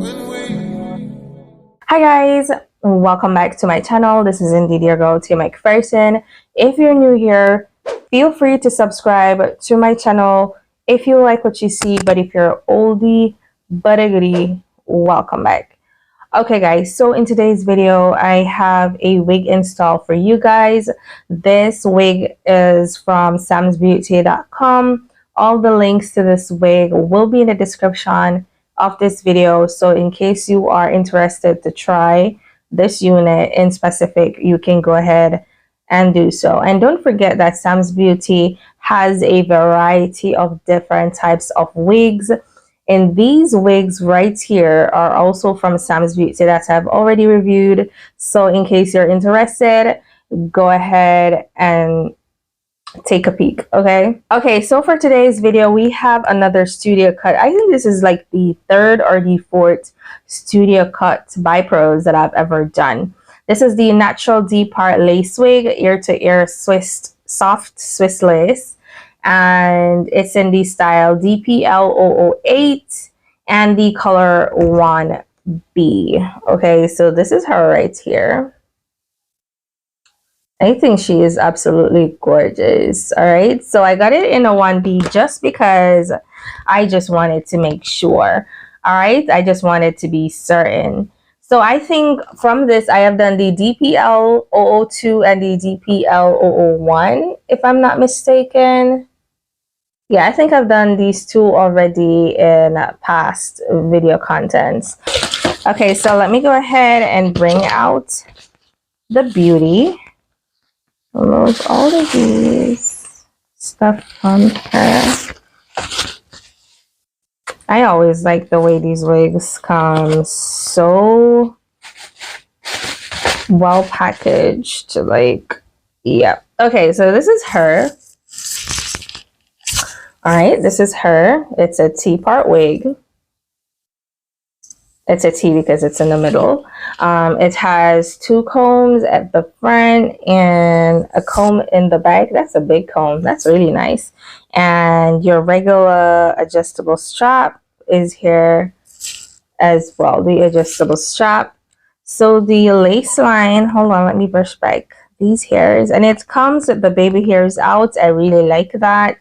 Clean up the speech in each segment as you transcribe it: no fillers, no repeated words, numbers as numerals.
Hi guys, welcome back to my channel. This is indeed your girl T McPherson. If you're new here, feel free to subscribe to my channel if you like what you see, but if you're oldie but a goodie, welcome back. Okay guys, so in today's video I have a wig install for you guys. This wig is from samsbeauty.com. All the links to this wig will be in the description of this video, so in case you are interested to try this unit in specific, you can go ahead and do so. And don't forget that Sam's Beauty has a variety of different types of wigs, and these wigs right here are also from Sam's Beauty that I've already reviewed. So in case you're interested, go ahead and take a peek. Okay, so for today's video we have another studio cut. I think this is like the third or the fourth studio cut by pros that I've ever done. This is the natural D-part lace wig, ear to ear soft Swiss lace, and it's in the style DPL008 and the color 1B. Okay, so this is her right here. I think she is absolutely gorgeous. All right, so I got it in a 1B just because I just wanted to make sure. All right, I just wanted to be certain. So I think from this I have done the DPL002 and the DPL001, if I'm not mistaken. Yeah, I think I've done these two already in past video contents. Okay, so let me go ahead and bring out the beauty. Remove all of these stuff from her. I always like the way these wigs come so well packaged. Like, yeah. Okay, so this is her. All right, this is her. It's a T-part wig. It's a T because it's in the middle. It has two combs at the front and a comb in the back. That's a big comb. That's really nice. And your regular adjustable strap is here as well. The adjustable strap. So the lace line, hold on, let me brush back these hairs. And it comes with the baby hairs out. I really like that.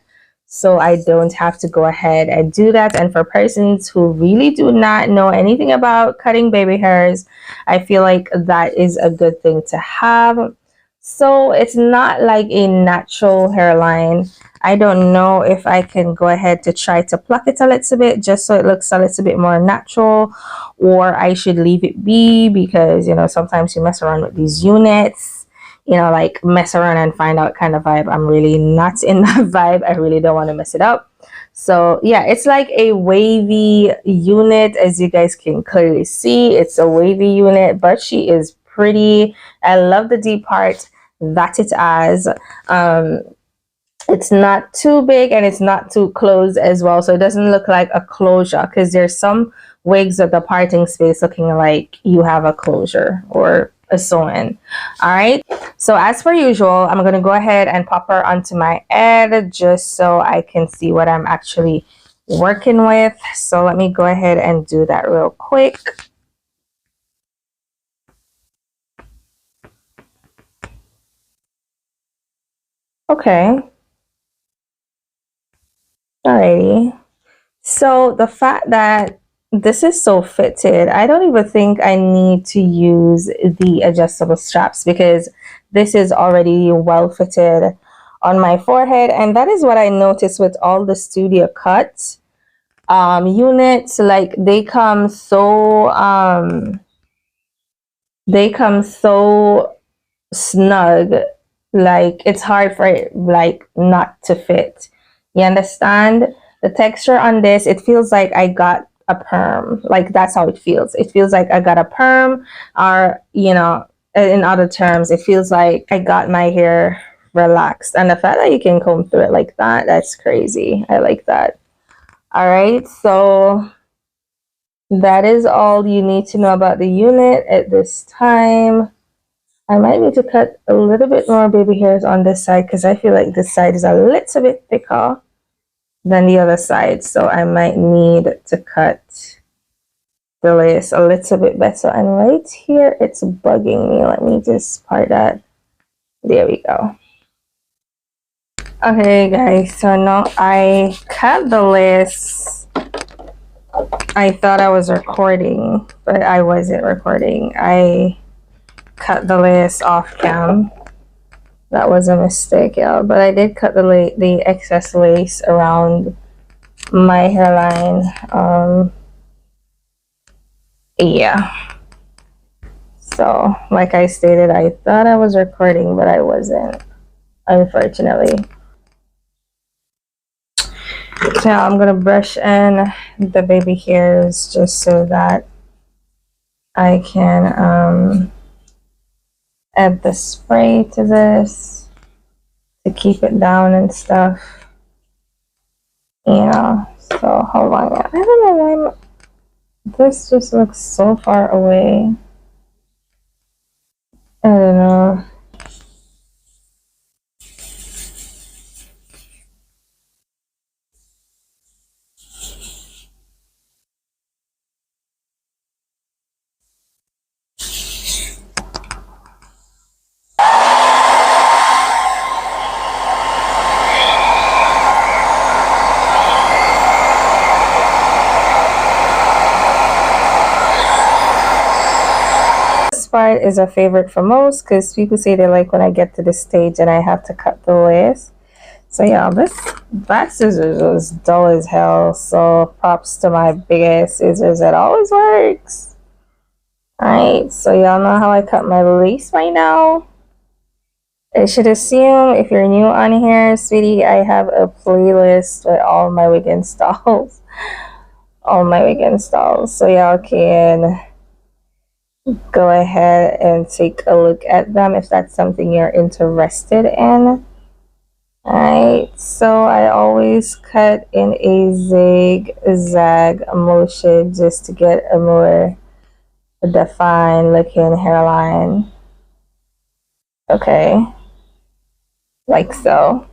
So I don't have to go ahead and do that. And for persons who really do not know anything about cutting baby hairs, I feel like that is a good thing to have. So it's not like a natural hairline. I don't know if I can go ahead to try to pluck it a little bit just so it looks a little bit more natural, or I should leave it be because, you know, sometimes you mess around with these units, you know, like mess around and find out kind of vibe. I'm really not in that vibe. I really don't want to mess it up. So yeah, it's like a wavy unit, as you guys can clearly see. It's a wavy unit, but she is pretty. I love the D part that it has. It's not too big and it's not too closed as well, so it doesn't look like a closure, because there's some wigs at the parting space looking like you have a closure or a sew-in. All right, so as per usual, I'm going to go ahead and pop her onto my head just so I can see what I'm actually working with. So let me go ahead and do that real quick. Okay. Alrighty. So the fact that this is so fitted, I don't even think I need to use the adjustable straps because this is already well fitted on my forehead. And that is what I noticed with all the studio cut units. Like they come so snug, like it's hard for it like not to fit. You understand? The texture on this, it feels like I got a perm. Like that's how it feels. It feels like I got a perm, or you know, in other terms, it feels like I got my hair relaxed. And the fact that you can comb through it like that, that's crazy. I like that. All right, so that is all you need to know about the unit at this time. I might need to cut a little bit more baby hairs on this side because I feel like this side is a little bit thicker than the other side, so I might need to cut the lace a little bit better. And right here, it's bugging me. Let me just part that. There we go. Okay, guys, so now I cut the lace. I thought I was recording, but I wasn't recording. I cut the lace off cam. That was a mistake, y'all. But I did cut the excess lace around my hairline. Yeah. So, like I stated, I thought I was recording, but I wasn't, unfortunately. So I'm gonna brush in the baby hairs just so that I can add the spray to this to keep it down and stuff. Yeah, so hold on. I don't know why this just looks so far away. I don't know. Part is a favorite for most because people say they like when I get to this stage and I have to cut the lace. So yeah, this back scissors was dull as hell, so props to my big ass scissors. It always works. Alright, so y'all know how I cut my lace right now. I should assume if you're new on here, sweetie, I have a playlist with all my wig installs. All my wig installs, so y'all can go ahead and take a look at them if that's something you're interested in. Alright, so I always cut in a zigzag motion just to get a more defined looking hairline. Okay, like so.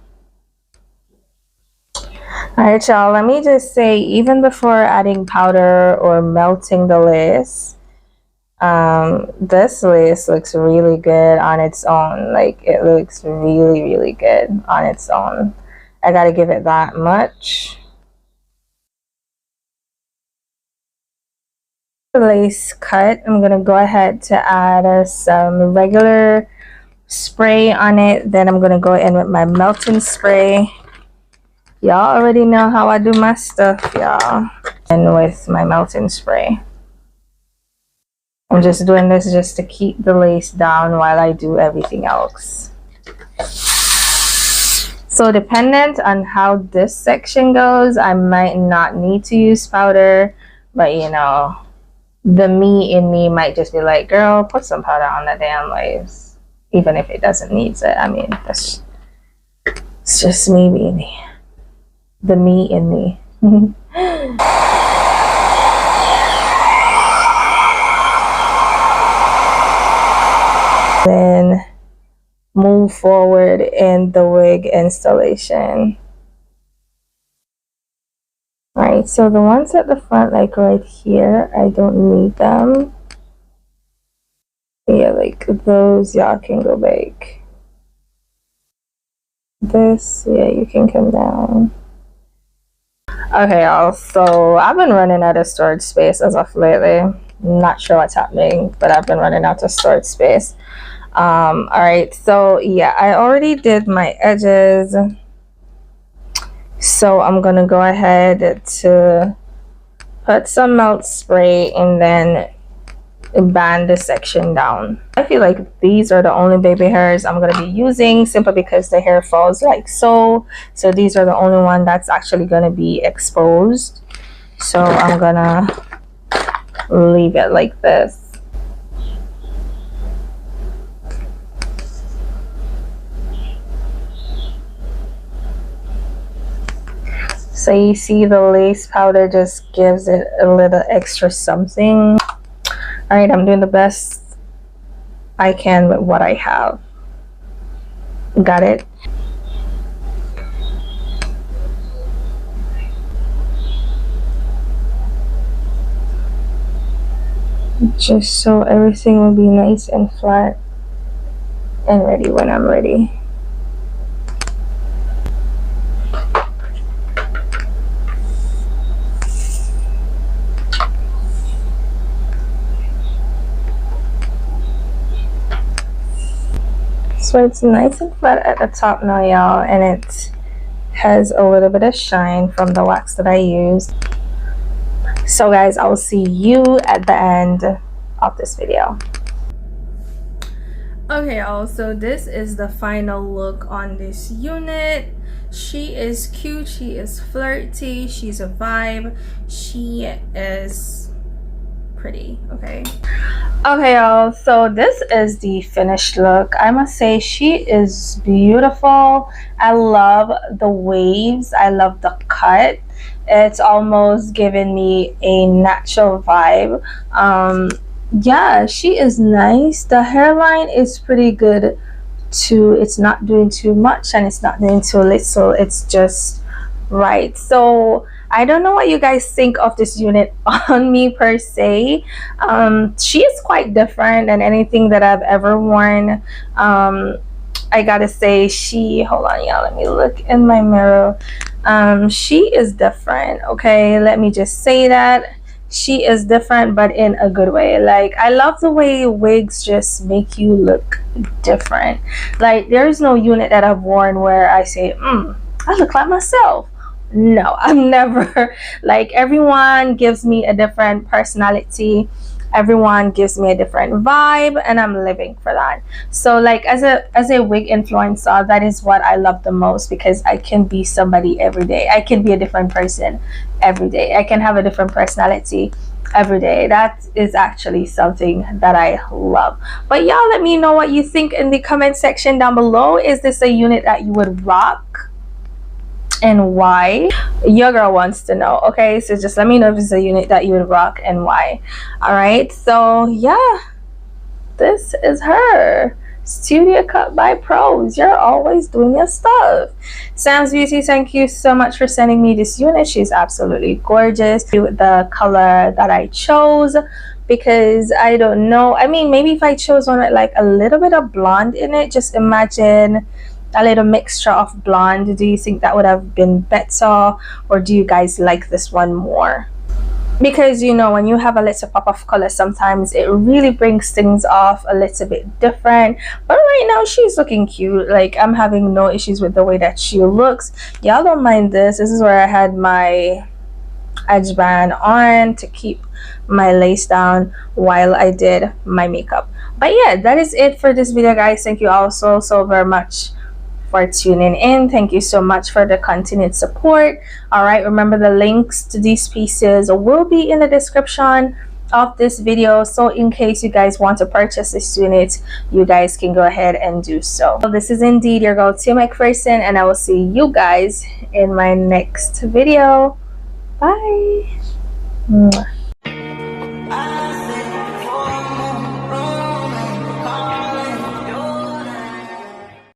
Alright, y'all, let me just say, even before adding powder or melting the lace, this lace looks really good on its own. Like, it looks really good on its own. I gotta give it that much. The lace cut, I'm gonna go ahead to add some regular spray on it. Then I'm gonna go in with my melting spray. Y'all already know how I do my stuff, y'all. And with my melting spray, I'm just doing this just to keep the lace down while I do everything else. So dependent on how this section goes, I might not need to use powder, but you know, the me in me might just be like, girl, put some powder on that damn lace, even if it doesn't need it. I mean, it's just me being the me in me. Then move forward in the wig installation. Alright, so the ones at the front, like right here, I don't need them. Yeah, like those, y'all can go back. This, yeah, you can come down. Okay, y'all, so I've been running out of storage space as of lately. I'm not sure what's happening, but I've been running out of storage space. Alright, so yeah, I already did my edges, so I'm gonna go ahead to put some melt spray and then band the section down. I feel like these are the only baby hairs I'm gonna be using, simply because the hair falls like so these are the only one that's actually gonna be exposed, so I'm gonna leave it like this. So you see the lace powder just gives it a little extra something. Alright, I'm doing the best I can with what I have. Got it? just so everything will be nice and flat and ready when I'm ready. So it's nice and flat at the top now, y'all, and it has a little bit of shine from the wax that I used. So guys, I will see you at the end of this video. Okay, y'all, so this is the final look on this unit. She is cute, she is flirty, she's a vibe, she is pretty. Okay, y'all, so this is the finished look. I must say she is beautiful. I love the waves, I love the cut. It's almost giving me a natural vibe. Yeah, she is nice. The hairline is pretty good too. It's not doing too much and it's not doing too little. It's just right. So I don't know what you guys think of this unit on me per se. She is quite different than anything that I've ever worn. I gotta say, hold on, y'all, let me look in my mirror. She is different. Okay, let me just say that she is different, but in a good way. Like, I love the way wigs just make you look different. Like, there's no unit that I've worn where I say, I look like myself. No, I'm never. Like, everyone gives me a different personality, everyone gives me a different vibe, and I'm living for that. So like, as a wig influencer, that is what I love the most, because I can be somebody every day. I can be a different person every day. I can have a different personality every day. That is actually something that I love. But y'all, let me know what you think in the comment section down below. Is this a unit that you would rock, and why? Your girl wants to know. Okay, so just let me know if it's a unit that you would rock and why. All right, so yeah, this is her studio cut by pros. You're always doing your stuff. Sam's Beauty, thank you so much for sending me this unit. She's absolutely gorgeous with the color that I chose, because I don't know, I mean, maybe if I chose one with like a little bit of blonde in it, just imagine a little mixture of blonde. Do you think that would have been better, or do you guys like this one more? Because, you know, when you have a little pop of color, sometimes it really brings things off a little bit different. But right now she's looking cute. Like, I'm having no issues with the way that she looks. Y'all don't mind this. This is where I had my edge band on to keep my lace down while I did my makeup. But yeah, that is it for this video, guys. Thank you all so very much for tuning in. Thank you so much for the continued support. All right, remember the links to these pieces will be in the description of this video, so in case you guys want to purchase this unit, you guys can go ahead and do so. This is indeed your girl Tia McPherson, and I will see you guys in my next video. Bye. Mwah.